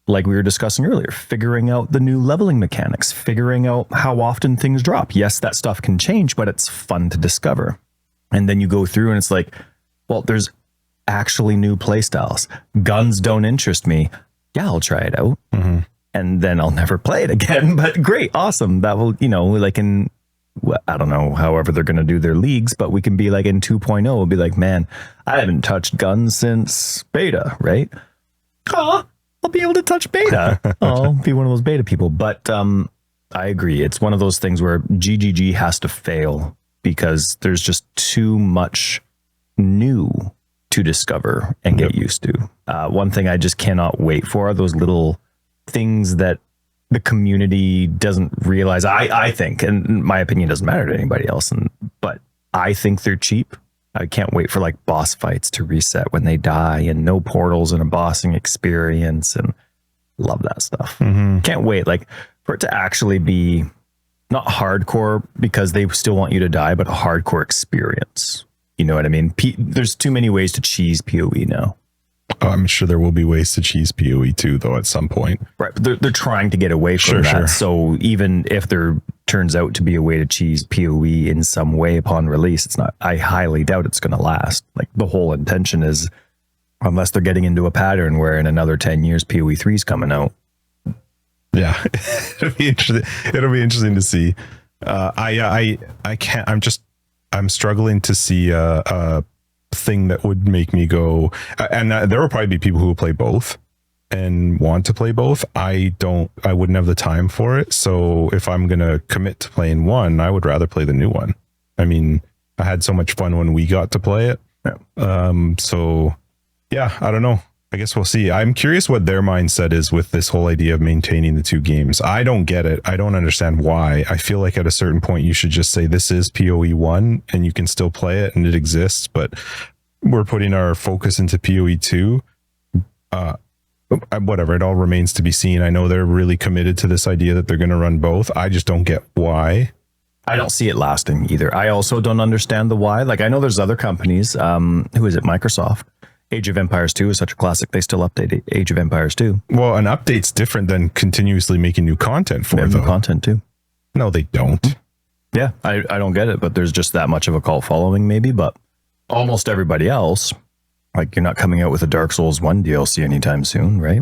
like we were discussing earlier, figuring out the new leveling mechanics, figuring out how often things drop. Yes, that stuff can change, but it's fun to discover. And then you go through and it's like, well, there's actually new playstyles. Guns don't interest me. Yeah, I'll try it out. And then I'll never play it again. But great, awesome. That will, like in, I don't know, however they're going to do their leagues, but we can be like in 2.0, we'll be like, man, I haven't touched guns since beta, right? I'll be able to touch beta. I'll be one of those beta people. But I agree. It's one of those things where GGG has to fail because there's just too much new to discover and get used to. One thing I just cannot wait for are those little things that the community doesn't realize. I think, and my opinion doesn't matter to anybody else, but I think they're cheap. I can't wait for like boss fights to reset when they die and no portals and a bossing experience, and love that stuff. Can't wait like for it to actually be not hardcore because they still want you to die, but a hardcore experience. You know what I mean? There's too many ways to cheese PoE now. Oh, I'm sure there will be ways to cheese PoE too, though, at some point. Right. But they're trying to get away from that. Sure. So even if there turns out to be a way to cheese PoE in some way upon release, it's not, I highly doubt it's going to last. Like the whole intention is, unless they're getting into a pattern where in another 10 years, PoE 3 is coming out. Yeah. It'll be interesting to see. I can't. I'm struggling to see a thing that would make me go. And there will probably be people who will play both and want to play both. I wouldn't have the time for it. So if I'm gonna commit to playing one, I would rather play the new one. I mean, I had so much fun when we got to play it. So yeah, I don't know. I guess we'll see. I'm curious what their mindset is with this whole idea of maintaining the two games. I don't get it. I don't understand why. I feel like at a certain point you should just say this is PoE 1 and you can still play it and it exists, but we're putting our focus into PoE 2. Whatever, it all remains to be seen. I know they're really committed to this idea that they're going to run both. I just don't get why. I don't see it lasting either. I also don't understand the why. Like, I know there's other companies. Who is it? Microsoft. Age of Empires 2 is such a classic. They still update Age of Empires 2. Well, an update's different than continuously making new content for them. New content too. No, they don't. Yeah, I don't get it, but there's just that much of a cult following maybe, but almost everybody else, like, you're not coming out with a Dark Souls 1 DLC anytime soon, right?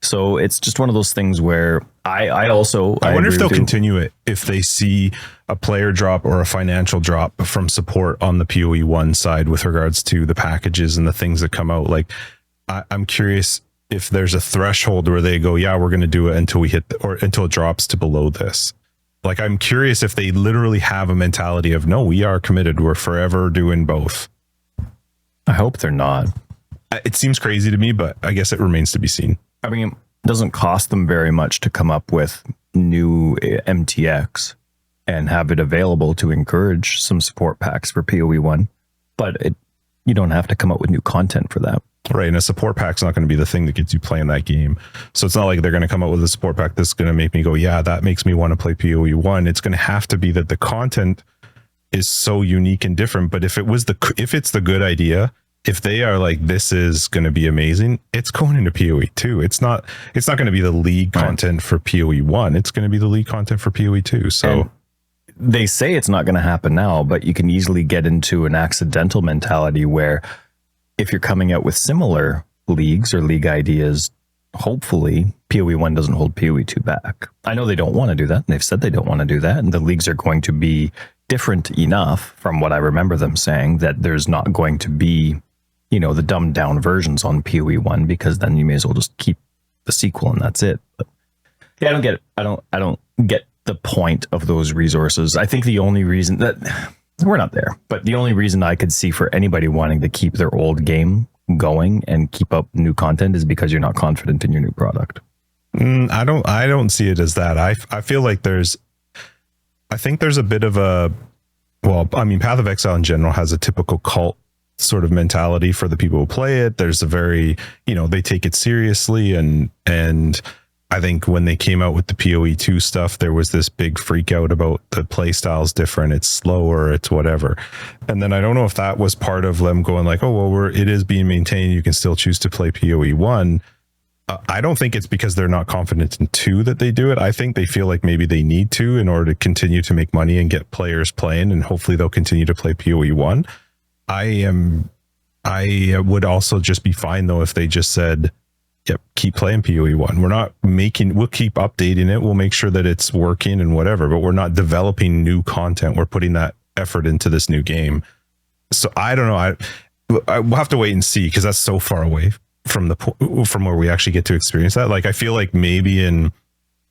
So it's just one of those things where I wonder if they'll continue it if they see a player drop or a financial drop from support on the PoE 1 side with regards to the packages and the things that come out. Like, I'm curious if there's a threshold where they go, yeah, we're going to do it until we hit or until it drops to below this. Like, I'm curious if they literally have a mentality of, no, we are committed. We're forever doing both. I hope they're not. It seems crazy to me, but I guess it remains to be seen. I mean, it doesn't cost them very much to come up with new MTX and have it available to encourage some support packs for PoE 1, but you don't have to come up with new content for that. Right, and a support pack's not going to be the thing that gets you playing that game. So it's not like they're going to come up with a support pack that's going to make me go, yeah, that makes me want to play PoE 1. It's going to have to be that the content is so unique and different. But if it's the good idea, if they are like, this is going to be amazing, it's going into PoE 2. It's not going to be the league content for PoE 1. It's going to be the league content for PoE 2. So and they say it's not going to happen now, but you can easily get into an accidental mentality where if you're coming out with similar leagues or league ideas, hopefully PoE 1 doesn't hold PoE 2 back. I know they don't want to do that. They've said they don't want to do that. And the leagues are going to be different enough from what I remember them saying that there's not going to be, the dumbed down versions on PoE 1, because then you may as well just keep the sequel and that's it. But yeah, I don't get it. I don't get the point of those resources. I think the only reason that we're not there, but the only reason I could see for anybody wanting to keep their old game going and keep up new content is because you're not confident in your new product. I don't see it as that. I feel like I think there's a bit of Path of Exile in general has a typical cult sort of mentality for the people who play it. There's a very, they take it seriously, and I think when they came out with the PoE 2 stuff, there was this big freak out about the play style's different, it's slower, it's whatever. And then I don't know if that was part of them going like, oh, well, it is being maintained, you can still choose to play PoE 1. I don't think it's because they're not confident in 2 that they do it. I think they feel like maybe they need to in order to continue to make money and get players playing, and hopefully they'll continue to play PoE 1. I would also just be fine though if they just said, yep, keep playing PoE 1. We'll keep updating it. We'll make sure that it's working and whatever, but we're not developing new content. We're putting that effort into this new game. So I don't know. We'll have to wait and see, because that's so far away from where we actually get to experience that. Like, I feel like maybe in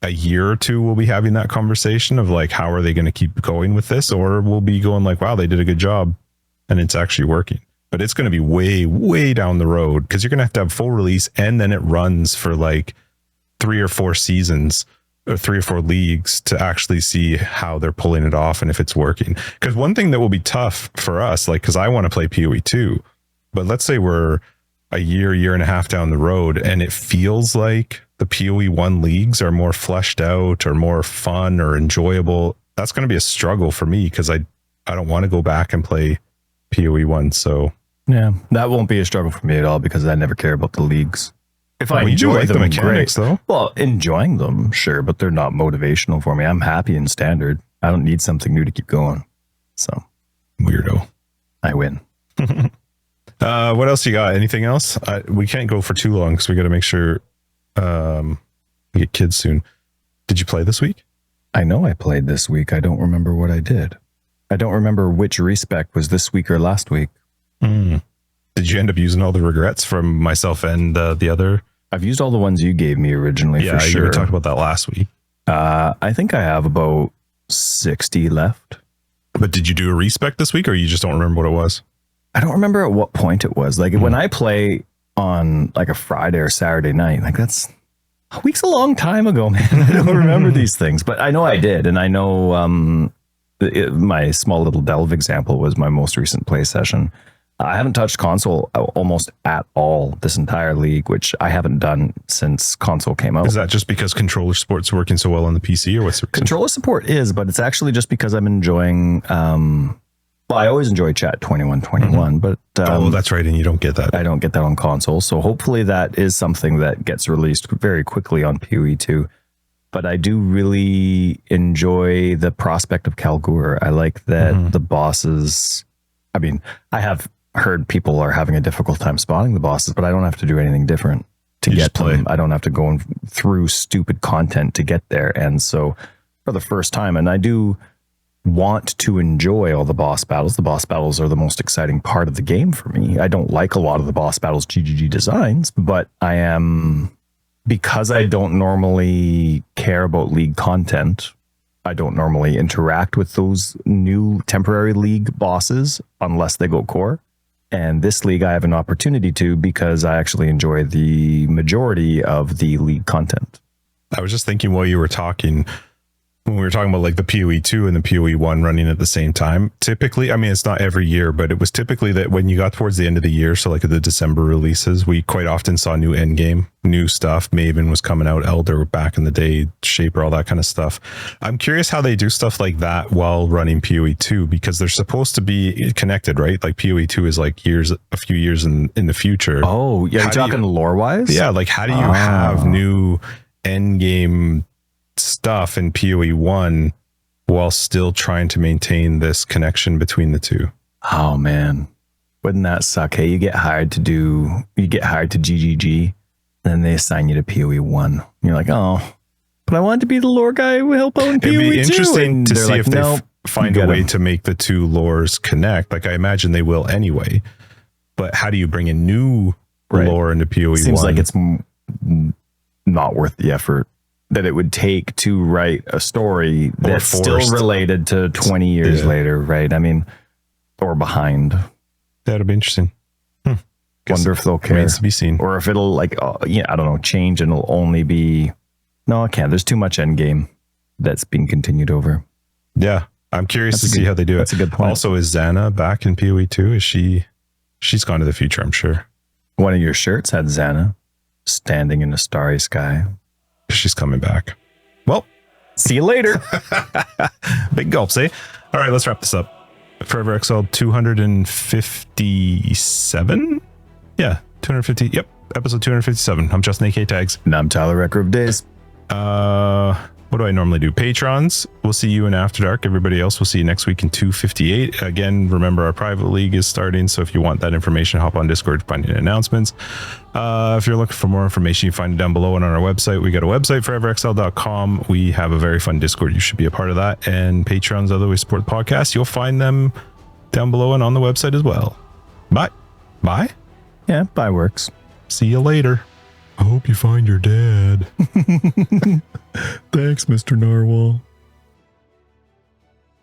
a year or two, we'll be having that conversation of like, how are they going to keep going with this? Or we'll be going like, wow, they did a good job and it's actually working. But it's going to be way, way down the road, because you're going to have full release, and then it runs for like 3 or 4 seasons or 3 or 4 leagues to actually see how they're pulling it off and if it's working. Because one thing that will be tough for us, like, because I want to play PoE 2, but let's say we're a year and a half down the road and it feels like the PoE 1 leagues are more fleshed out or more fun or enjoyable. That's going to be a struggle for me, because I don't want to go back and play PoE 1. So yeah, that won't be a struggle for me at all, because I never care about the leagues. If I enjoy like them, the mechanics, though. Well, enjoying them, sure, but they're not motivational for me. I'm happy in standard. I don't need something new to keep going. So weirdo. I win. What else you got? Anything else? We can't go for too long because we got to make sure we get kids soon. Did you play this week? I know I played this week. I don't remember what I did. I don't remember which respec was this week or last week. Did you end up using all the regrets from myself and the other? I've used all the ones you gave me originally, for sure. We talked about that last week. I think I have about 60 left. But did you do a respec this week, or you just don't remember what it was? I don't remember at what point it was. Like when I play on like a Friday or Saturday night, like that's a week's a long time ago, man. I don't remember these things, but I know I did. And I know my small little delve example was my most recent play session. I haven't touched console almost at all this entire league, which I haven't done since console came out. Is that just because controller support's working so well on the PC, or what's the reason? Controller support is, but it's actually just because I'm enjoying, well, I always enjoy chat 2121, but that's right, and you don't get that. I don't get that on console, so hopefully that is something that gets released very quickly on PoE 2. But I do really enjoy the prospect of Kalguur. I like that the bosses, I mean, I have heard people are having a difficult time spawning the bosses, but I don't have to do anything different to get them. I don't have to go through stupid content to get there. And so for the first time, and I do want to enjoy all the boss battles. The boss battles are the most exciting part of the game for me. I don't like a lot of the boss battles GGG designs, but I am, because I don't normally care about league content, I don't normally interact with those new temporary league bosses unless they go core. And this league I have an opportunity to, because I actually enjoy the majority of the league content. I was just thinking while you were talking, when we were talking about like the PoE 2 and the PoE 1 running at the same time, typically, I mean, it's not every year, but it was typically that when you got towards the end of the year, so like the December releases, we quite often saw new endgame, new stuff. Maven was coming out, Elder back in the day, Shaper, all that kind of stuff. I'm curious how they do stuff like that while running PoE 2, because they're supposed to be connected, right? Like PoE 2 is like a few years in the future. Oh, yeah, you're talking lore-wise? Yeah, like how do you have new endgame stuff in PoE 1 while still trying to maintain this connection between the two? Oh man, wouldn't that suck? Hey, you get hired to GGG, then they assign you to PoE 1. You're like, oh, but I wanted to be the lore guy who help out in PoE 2. It'd be interesting to see like, if they find a way to make the two lores connect. Like I imagine they will anyway, but how do you bring a new lore into PoE 1? Seems like it's not worth the effort that it would take to write a story that's still related to 20 years later, right? I mean, or behind. That'll be interesting. Wonder if they'll care. Remains to be seen. Or if it'll like, I don't know, change and it'll only be, no, I can't. There's too much endgame that's being continued over. Yeah. I'm curious to see how they do it. That's a good point. Also, is Xana back in PoE 2? She's gone to the future, I'm sure. One of your shirts had Xana standing in a starry sky. She's coming back. Well, see you later. Big gulps, eh? All right, let's wrap this up. Forever Exiled 257? Yeah, 250. Yep, episode 257. I'm Justin AK Tags. And I'm Tyler Recker of Days. What do I normally do? Patrons, we'll see you in After Dark. Everybody else, we'll see you next week in 258. Again, remember our private league is starting, so if you want that information, hop on Discord to find any announcements. If you're looking for more information, you find it down below and on our website. We got a website, foreverexiled.com. We have a very fun Discord. You should be a part of that. And Patrons, other ways to support the podcast, you'll find them down below and on the website as well. Bye. Bye? Yeah, bye works. See you later. I hope you find your dad. Thanks, Mr. Narwhal.